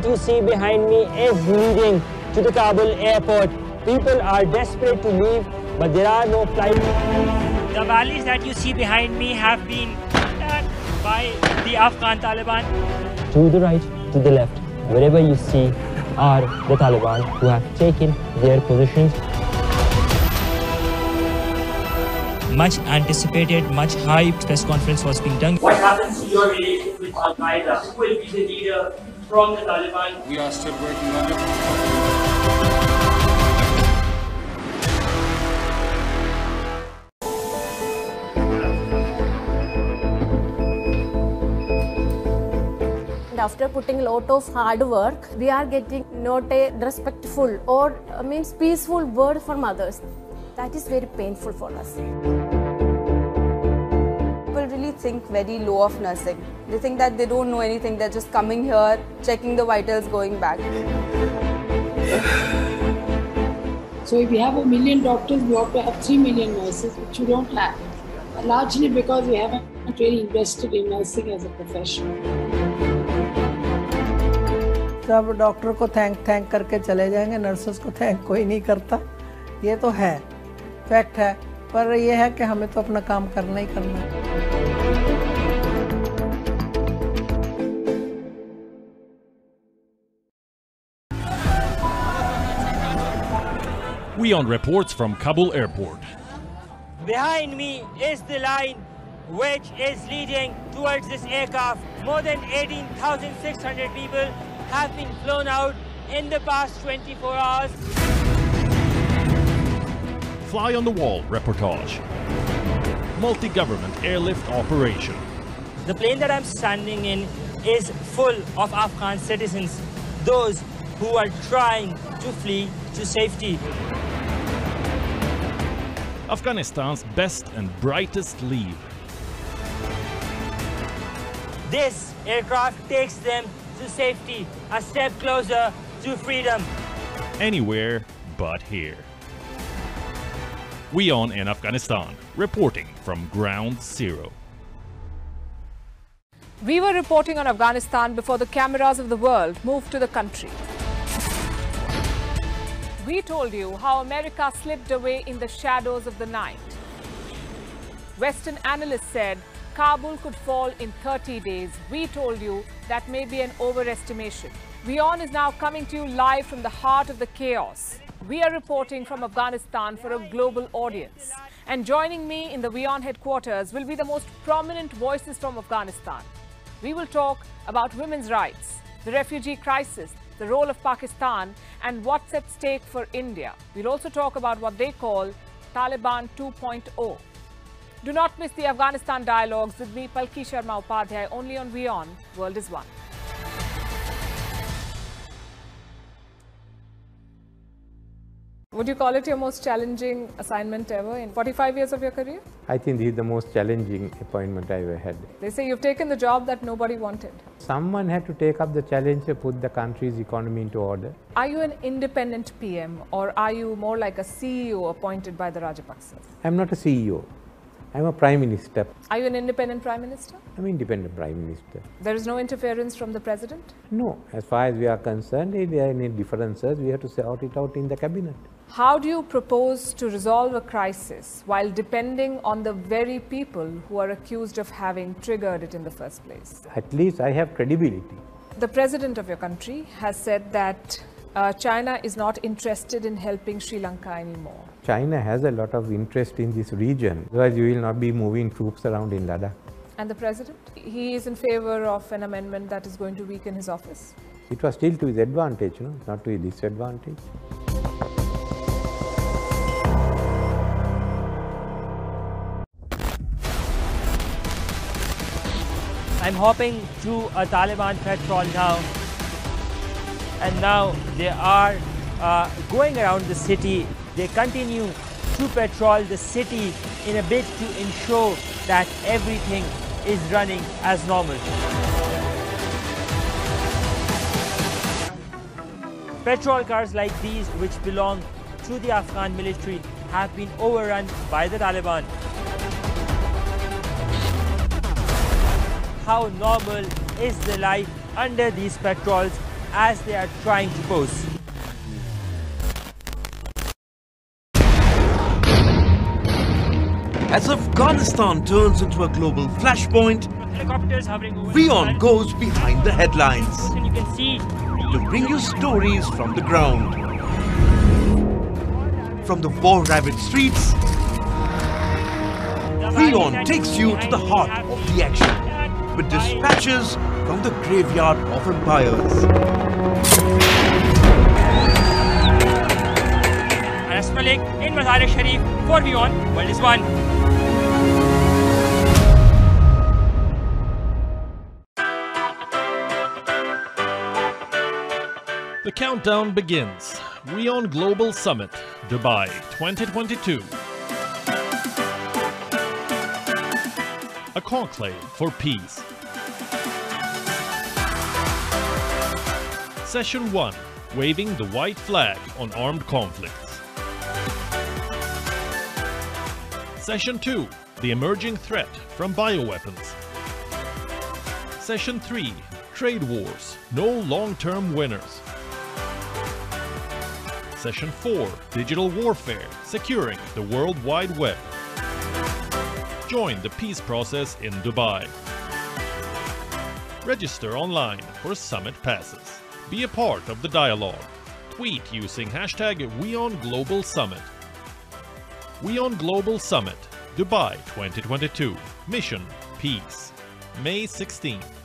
that you see behind me is leading to the Kabul airport. People are desperate to leave, but there are no flights. The valleys that you see behind me have been attacked by the Afghan Taliban. To the right, to the left, wherever you see are the Taliban who have taken their positions. Much anticipated, much hyped press conference was being done. What happens to your relationship with Al-Qaeda? Who will be the leader from the Taliban? We are still working on it. After putting a lot of hard work, we are getting not a respectful or means peaceful word from others. That is very painful for us. People really think very low of nursing. They think that they don't know anything. They're just coming here, checking the vitals, going back. So if we have 1 million doctors, we ought to have 3 million nurses, which we don't have. Largely because we haven't really invested in nursing as a profession. सब doctor को thank करके चले जाएंगे, nurses को thank कोई नहीं करता, ये तो है, फैक्ट है, पर ये है कि हमें तो अपना काम करना ही करना है। Wion reports from Kabul airport. Behind me is the line which is leading towards this aircraft. More than 18,600 people have been flown out in the past 24 hours. Fly on the wall reportage. Multi-government airlift operation. The plane that I'm standing in is full of Afghan citizens, those who are trying to flee to safety. Afghanistan's best and brightest leave. This aircraft takes them to safety, a step closer to freedom. Anywhere but here. Wion in Afghanistan, reporting from Ground Zero. We were reporting on Afghanistan before the cameras of the world moved to the country. We told you how America slipped away in the shadows of the night. Western analysts said Kabul could fall in 30 days. We told you that may be an overestimation. Wion is now coming to you live from the heart of the chaos. We are reporting from Afghanistan for a global audience. And joining me in the Wion headquarters will be the most prominent voices from Afghanistan. We will talk about women's rights, the refugee crisis, the role of Pakistan, and what's at stake for India. We'll also talk about what they call Taliban 2.0. Do not miss the Afghanistan dialogues with me, Palki Sharma Upadhyay, only on Wion. World is One. Would you call it your most challenging assignment ever in 45 years of your career? I think this is the most challenging appointment I ever had. They say you've taken the job that nobody wanted. Someone had to take up the challenge to put the country's economy into order. Are you an independent PM or are you more like a CEO appointed by the Rajapaksas? I'm not a CEO. I'm a Prime Minister. Are you an independent Prime Minister? I'm independent Prime Minister. There is no interference from the President? No. As far as we are concerned, if there are any differences, we have to sort it out in the cabinet. How do you propose to resolve a crisis while depending on the very people who are accused of having triggered it in the first place? At least I have credibility. The President of your country has said that China is not interested in helping Sri Lanka anymore. China has a lot of interest in this region, otherwise you will not be moving troops around in Ladakh. And the President? He is in favor of an amendment that is going to weaken his office. It was still to his advantage, not to his disadvantage. I'm hopping through a Taliban patrol now, and now they are going around the city. They continue to patrol the city in a bid to ensure that everything is running as normal. Patrol cars like these, which belong to the Afghan military, have been overrun by the Taliban. How normal is the life under these patrols as they are trying to pose. As Afghanistan turns into a global flashpoint, Helicopters hovering over Wion goes behind the headlines and you can see to bring you stories from the ground. From the war-ravaged streets, Wion takes you to the heart of the action with dispatches from the graveyard of empires. Anas Malik in Mazar-e-Sharif for Wion. World is One. The countdown begins. Wion Global Summit, Dubai 2022. A conclave for peace. Session 1. Waving the white flag on armed conflicts. Session 2. The emerging threat from bioweapons. Session 3. Trade wars. No long-term winners. Session 4. Digital warfare. Securing the World Wide Web. Join the peace process in Dubai. Register online for summit passes. Be a part of the dialogue. Tweet using hashtag Wion Global Summit. Wion Global Summit, Dubai 2022. Mission Peace. May 16th.